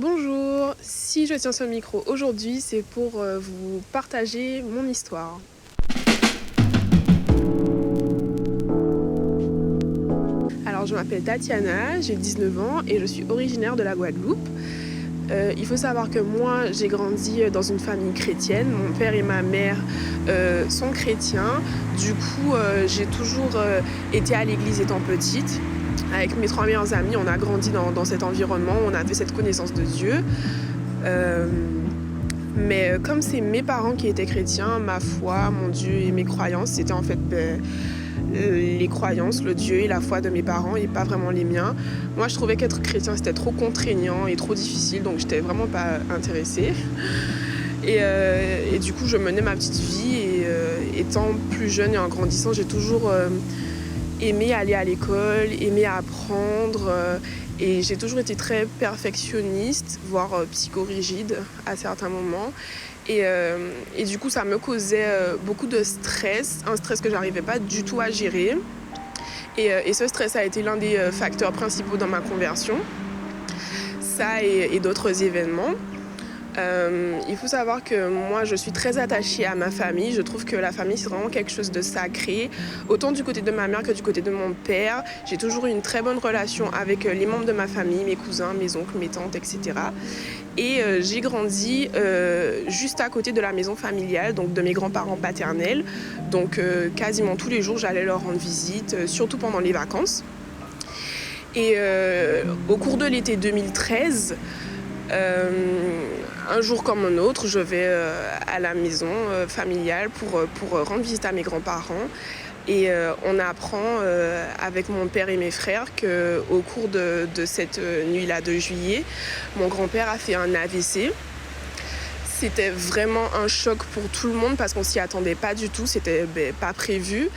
Bonjour, si je tiens ce micro aujourd'hui, c'est pour vous partager mon histoire. Alors je m'appelle Tatiana, j'ai 19 ans et je suis originaire de la Guadeloupe. Il faut savoir que moi j'ai grandi dans une famille chrétienne, mon père et ma mère sont chrétiens, du coup j'ai toujours été à l'église étant petite. Avec mes 3 meilleurs amis, on a grandi dans cet environnement, on avait cette connaissance de Dieu. Mais comme c'est mes parents qui étaient chrétiens, ma foi, mon Dieu et mes croyances, c'était en fait les croyances, le Dieu et la foi de mes parents et pas vraiment les miens. Moi, je trouvais qu'être chrétien, c'était trop contraignant et trop difficile, donc j'étais vraiment pas intéressée. Et du coup, je menais ma petite vie et étant plus jeune et en grandissant, j'ai toujours aimé aller à l'école, aimé apprendre et j'ai toujours été très perfectionniste, voire psychorigide à certains moments. Et du coup, ça me causait beaucoup de stress, un stress que j'arrivais pas du tout à gérer. Et ce stress a été l'un des facteurs principaux dans ma conversion. Ça et d'autres événements. Il faut savoir que moi je suis très attachée à ma famille. Je trouve que la famille c'est vraiment quelque chose de sacré. Autant du côté de ma mère que du côté de mon père. J'ai toujours eu une très bonne relation avec les membres de ma famille, mes cousins, mes oncles, mes tantes, etc. Et j'ai grandi juste à côté de la maison familiale, donc de mes grands-parents paternels. Donc quasiment tous les jours j'allais leur rendre visite, surtout pendant les vacances. Et au cours de l'été 2013, un jour comme un autre, je vais à la maison familiale pour rendre visite à mes grands-parents. Et on apprend avec mon père et mes frères qu'au cours de cette nuit-là de juillet, mon grand-père a fait un AVC. C'était vraiment un choc pour tout le monde parce qu'on s'y attendait pas du tout, c'était pas prévu.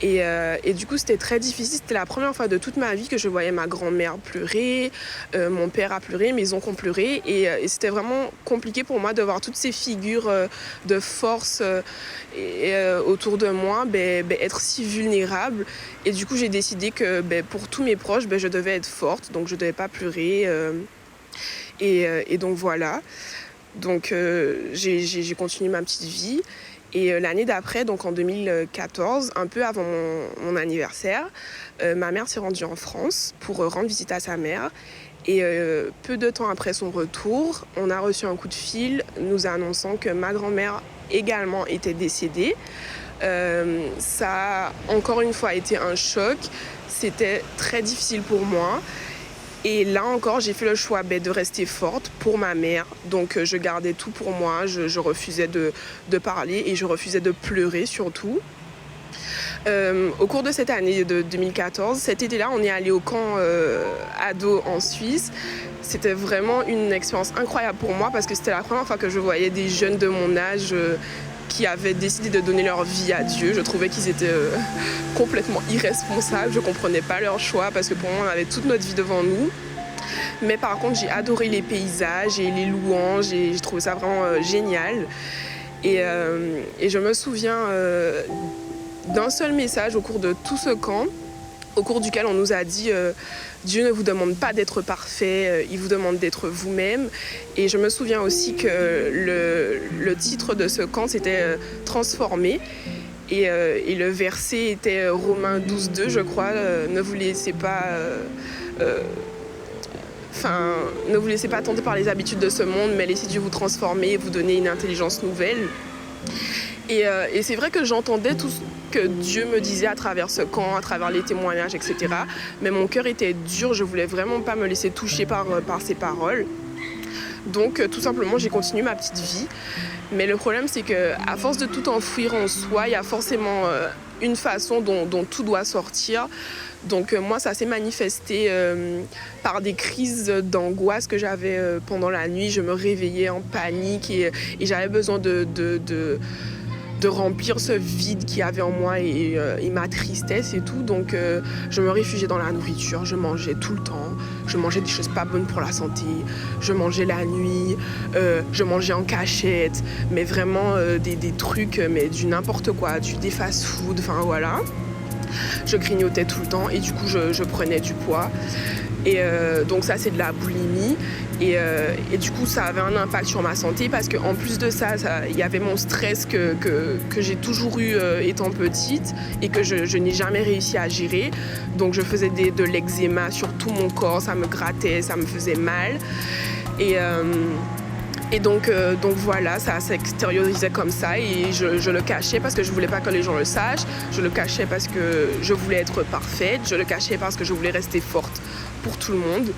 Et du coup, c'était très difficile. C'était la première fois de toute ma vie que je voyais ma grand-mère pleurer, mon père a pleuré, mes oncles ont pleuré. Et c'était vraiment compliqué pour moi de voir toutes ces figures de force autour de moi, être si vulnérable. Et du coup, j'ai décidé que pour tous mes proches, je devais être forte, donc je ne devais pas pleurer. Et donc voilà. Donc j'ai continué ma petite vie. Et l'année d'après, donc en 2014, un peu avant mon anniversaire, ma mère s'est rendue en France pour rendre visite à sa mère. Et peu de temps après son retour, on a reçu un coup de fil nous annonçant que ma grand-mère également était décédée. Ça a encore une fois été un choc. C'était très difficile pour moi. Et là encore, j'ai fait le choix de rester forte pour ma mère. Donc je gardais tout pour moi, je refusais de parler et je refusais de pleurer surtout. Au cours de cette année de 2014, cet été-là, on est allé au camp ado en Suisse. C'était vraiment une expérience incroyable pour moi parce que c'était la première fois que je voyais des jeunes de mon âge qui avaient décidé de donner leur vie à Dieu. Je trouvais qu'ils étaient complètement irresponsables. Je ne comprenais pas leur choix parce que pour moi, on avait toute notre vie devant nous. Mais par contre, j'ai adoré les paysages et les louanges et j'ai trouvé ça vraiment génial. Et je me souviens d'un seul message au cours de tout ce camp, au cours duquel on nous a dit Dieu ne vous demande pas d'être parfait, il vous demande d'être vous-même. Et je me souviens aussi que le titre de ce camp c'était Transformé. Et le verset était Romains 12,2, je crois. Ne vous laissez pas ne vous laissez pas tenter par les habitudes de ce monde, mais laissez Dieu vous transformer et vous donner une intelligence nouvelle. Et c'est vrai que j'entendais tout ce que Dieu me disait à travers ce camp, à travers les témoignages, etc. Mais mon cœur était dur, je voulais vraiment pas me laisser toucher par ces paroles. Donc tout simplement, j'ai continué ma petite vie. Mais le problème, c'est qu'à force de tout enfouir en soi, il y a forcément une façon dont tout doit sortir. Donc moi, ça s'est manifesté par des crises d'angoisse que j'avais pendant la nuit. Je me réveillais en panique et j'avais besoin de remplir ce vide qu'il y avait en moi et ma tristesse et tout. Donc je me réfugiais dans la nourriture, je mangeais tout le temps, je mangeais des choses pas bonnes pour la santé, je mangeais la nuit, je mangeais en cachette, mais vraiment des trucs, mais du n'importe quoi, des fast-food, enfin voilà. Je grignotais tout le temps et du coup je prenais du poids. Donc ça, c'est de la boulimie. Et du coup, ça avait un impact sur ma santé parce qu'en plus de ça, il y avait mon stress que j'ai toujours eu étant petite et que je n'ai jamais réussi à gérer. Donc je faisais de l'eczéma sur tout mon corps, ça me grattait, ça me faisait mal. Et donc voilà, ça s'extériorisait comme ça et je le cachais parce que je voulais pas que les gens le sachent. Je le cachais parce que je voulais être parfaite. Je le cachais parce que je voulais rester forte pour tout le monde.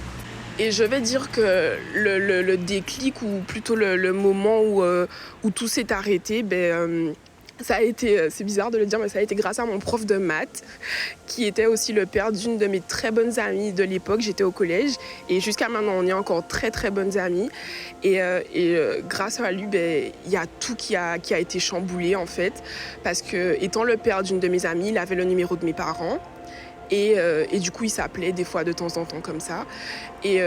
Et je vais dire que le déclic ou plutôt le moment où tout s'est arrêté, ça a été, c'est bizarre de le dire, mais ça a été grâce à mon prof de maths, qui était aussi le père d'une de mes très bonnes amies de l'époque. J'étais au collège et jusqu'à maintenant, on est encore très très bonnes amies. Et grâce à lui, il y a tout qui a été chamboulé en fait, parce que étant le père d'une de mes amies, il avait le numéro de mes parents. Et du coup, il s'appelait des fois de temps en temps comme ça. Et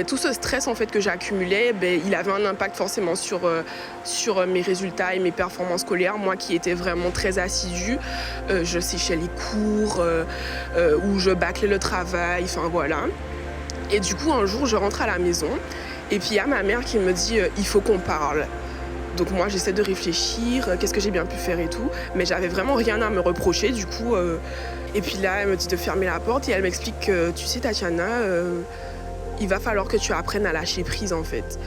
tout ce stress en fait que j'accumulais, il avait un impact forcément sur mes résultats et mes performances scolaires. Moi qui étais vraiment très assidue, je séchais les cours, ou je bâclais le travail, enfin voilà. Et du coup, un jour, je rentre à la maison et puis il y a ma mère qui me dit « il faut qu'on parle ». Donc moi, j'essaie de réfléchir, qu'est-ce que j'ai bien pu faire et tout. Mais j'avais vraiment rien à me reprocher, du coup. Et puis là, elle me dit de fermer la porte et elle m'explique que, tu sais, Tatiana, il va falloir que tu apprennes à lâcher prise, en fait.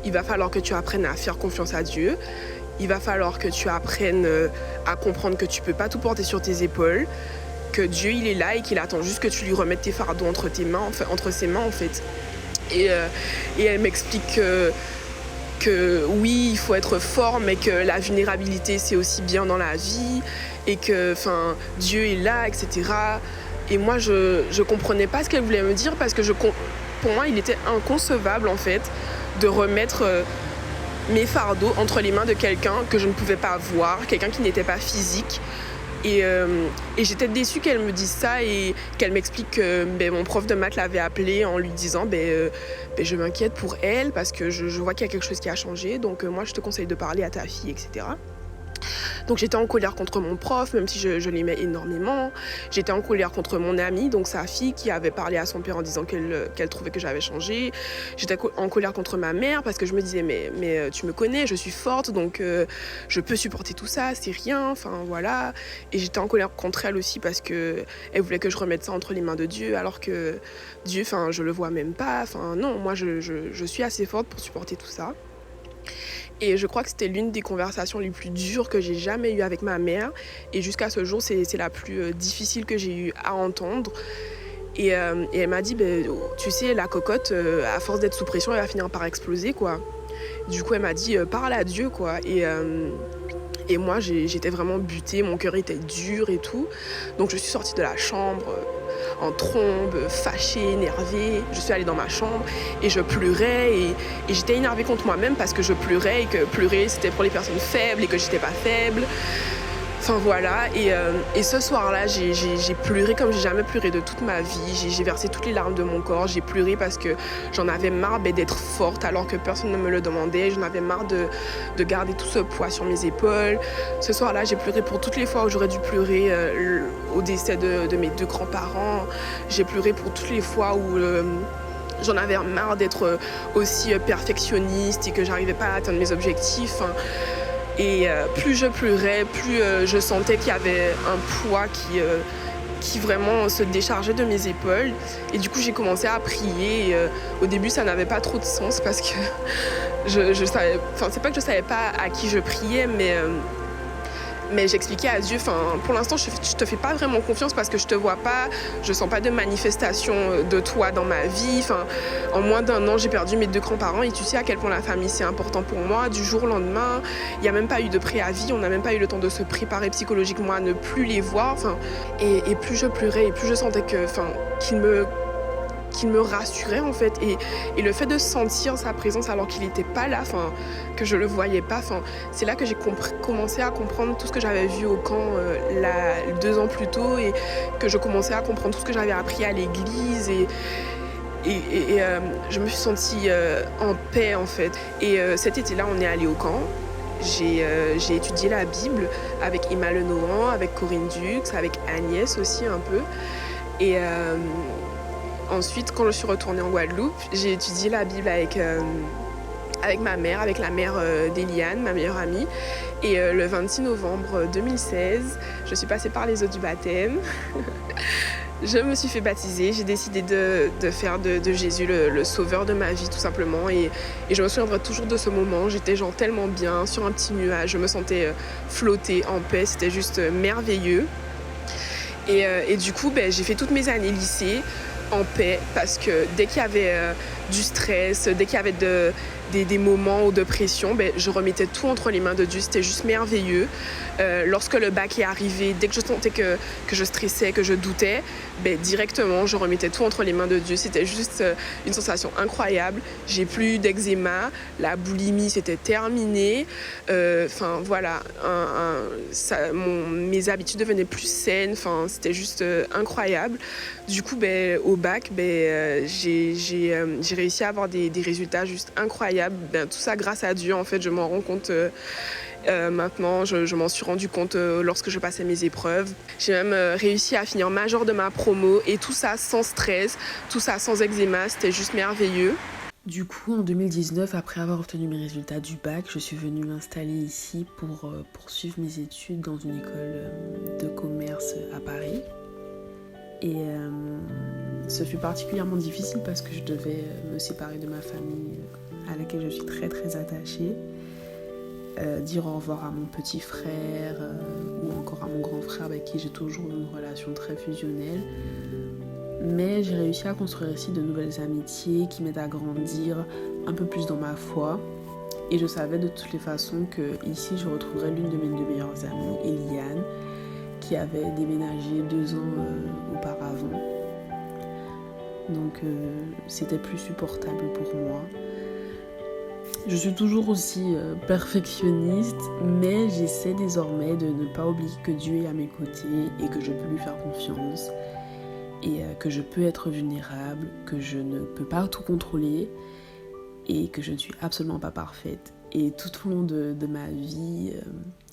Il va falloir que tu apprennes à faire confiance à Dieu. Il va falloir que tu apprennes à comprendre que tu peux pas tout porter sur tes épaules, que Dieu, il est là et qu'il attend juste que tu lui remettes tes fardeaux entre ses mains, en fait. Et elle m'explique que oui, il faut être fort, mais que la vulnérabilité, c'est aussi bien dans la vie, et que Dieu est là, etc. Et moi, je comprenais pas ce qu'elle voulait me dire, parce que pour moi, il était inconcevable, en fait, de remettre mes fardeaux entre les mains de quelqu'un que je ne pouvais pas voir, quelqu'un qui n'était pas physique. Et j'étais déçue qu'elle me dise ça et qu'elle m'explique que mon prof de maths l'avait appelée en lui disant je m'inquiète pour elle parce que je vois qu'il y a quelque chose qui a changé, donc moi je te conseille de parler à ta fille, etc. Donc j'étais en colère contre mon prof, même si je l'aimais énormément. J'étais en colère contre mon amie, donc sa fille, qui avait parlé à son père en disant qu'elle trouvait que j'avais changé. J'étais en colère contre ma mère parce que je me disais mais tu me connais, je suis forte, donc je peux supporter tout ça, c'est rien, enfin voilà. Et j'étais en colère contre elle aussi parce que elle voulait que je remette ça entre les mains de Dieu, alors que Dieu, je le vois même pas. Non, moi je suis assez forte pour supporter tout ça. Et je crois que c'était l'une des conversations les plus dures que j'ai jamais eues avec ma mère. Et jusqu'à ce jour, c'est la plus difficile que j'ai eu à entendre. Et elle m'a dit, tu sais, la cocotte, à force d'être sous pression, elle va finir par exploser, quoi. Du coup, elle m'a dit, parle à Dieu, quoi. Et moi, j'étais vraiment butée, mon cœur était dur et tout. Donc je suis sortie de la chambre en trombe, fâchée, énervée. Je suis allée dans ma chambre et je pleurais et j'étais énervée contre moi-même parce que je pleurais et que pleurer c'était pour les personnes faibles et que j'étais pas faible. Enfin voilà, et ce soir-là, j'ai pleuré comme j'ai jamais pleuré de toute ma vie. J'ai versé toutes les larmes de mon corps. J'ai pleuré parce que j'en avais marre d'être forte alors que personne ne me le demandait. J'en avais marre de garder tout ce poids sur mes épaules. Ce soir-là, j'ai pleuré pour toutes les fois où j'aurais dû pleurer au décès de mes deux grands-parents. J'ai pleuré pour toutes les fois où j'en avais marre d'être aussi perfectionniste et que j'arrivais pas à atteindre mes objectifs. Et plus je pleurais, plus je sentais qu'il y avait un poids qui vraiment se déchargeait de mes épaules. Et du coup, j'ai commencé à prier. Et, au début, ça n'avait pas trop de sens parce que je savais... c'est pas que je savais pas à qui je priais, mais j'expliquais à Dieu, pour l'instant, je te fais pas vraiment confiance parce que je te vois pas, je sens pas de manifestation de toi dans ma vie. En moins d'1 an, j'ai perdu mes deux grands-parents et tu sais à quel point la famille c'est important pour moi. Du jour au lendemain, il n'y a même pas eu de préavis, on n'a même pas eu le temps de se préparer psychologiquement à ne plus les voir. Et plus je pleurais et plus je sentais qu'il me rassurait en fait, et le fait de sentir sa présence alors qu'il n'était pas là, que je le voyais pas, c'est là que j'ai commencé à comprendre tout ce que j'avais vu au camp 2 ans plus tôt, et que je commençais à comprendre tout ce que j'avais appris à l'église, et je me suis sentie en paix en fait. Et cet été-là, on est allé au camp. J'ai étudié la Bible avec Emma Lenohan, avec Corinne Dux, avec Agnès aussi un peu, et ensuite, quand je suis retournée en Guadeloupe, j'ai étudié la Bible avec ma mère, avec la mère d'Eliane, ma meilleure amie. Et le 26 novembre 2016, je suis passée par les eaux du baptême. Je me suis fait baptiser, j'ai décidé de faire de Jésus le sauveur de ma vie tout simplement et je me souviendrai toujours de ce moment, j'étais genre tellement bien sur un petit nuage, je me sentais flotter en paix, c'était juste merveilleux. Et du coup, j'ai fait toutes mes années lycée en paix parce que dès qu'il y avait du stress, dès qu'il y avait des moments de pression, je remettais tout entre les mains de Dieu, c'était juste merveilleux. Lorsque le bac est arrivé, dès que je sentais que je stressais, que je doutais, directement je remettais tout entre les mains de Dieu, c'était juste une sensation incroyable. J'ai plus d'eczéma, la boulimie c'était terminé, voilà, mes habitudes devenaient plus saines, c'était juste incroyable. Du coup, au bac, j'ai réussi à avoir des résultats juste incroyables. Tout ça grâce à Dieu, en fait, je m'en rends compte maintenant. Je m'en suis rendu compte lorsque je passais mes épreuves. J'ai même réussi à finir major de ma promo et tout ça sans stress, tout ça sans eczéma, c'était juste merveilleux. Du coup, en 2019, après avoir obtenu mes résultats du bac, je suis venue m'installer ici pour poursuivre mes études dans une école de commerce à Paris. Et ce fut particulièrement difficile parce que je devais me séparer de ma famille à laquelle je suis très très attachée, dire au revoir à mon petit frère ou encore à mon grand frère avec qui j'ai toujours une relation très fusionnelle. Mais j'ai réussi à construire ici de nouvelles amitiés qui m'aident à grandir un peu plus dans ma foi. Et je savais de toutes les façons que ici je retrouverais l'une de mes deux meilleures amies, Eliane, qui avait déménagé 2 ans auparavant. Donc c'était plus supportable pour moi. Je suis toujours aussi perfectionniste, mais j'essaie désormais de ne pas oublier que Dieu est à mes côtés et que je peux lui faire confiance et que je peux être vulnérable, que je ne peux pas tout contrôler et que je ne suis absolument pas parfaite. Et tout au long de ma vie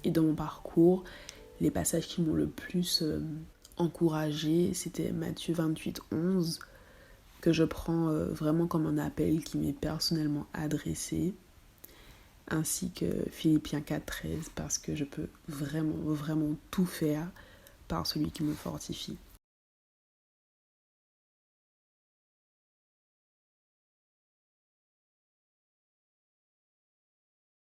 et de mon parcours, les passages qui m'ont le plus encouragée, c'était Matthieu 28, 11, que je prends vraiment comme un appel qui m'est personnellement adressé, ainsi que Philippiens 4, 13, parce que je peux vraiment, vraiment tout faire par celui qui me fortifie.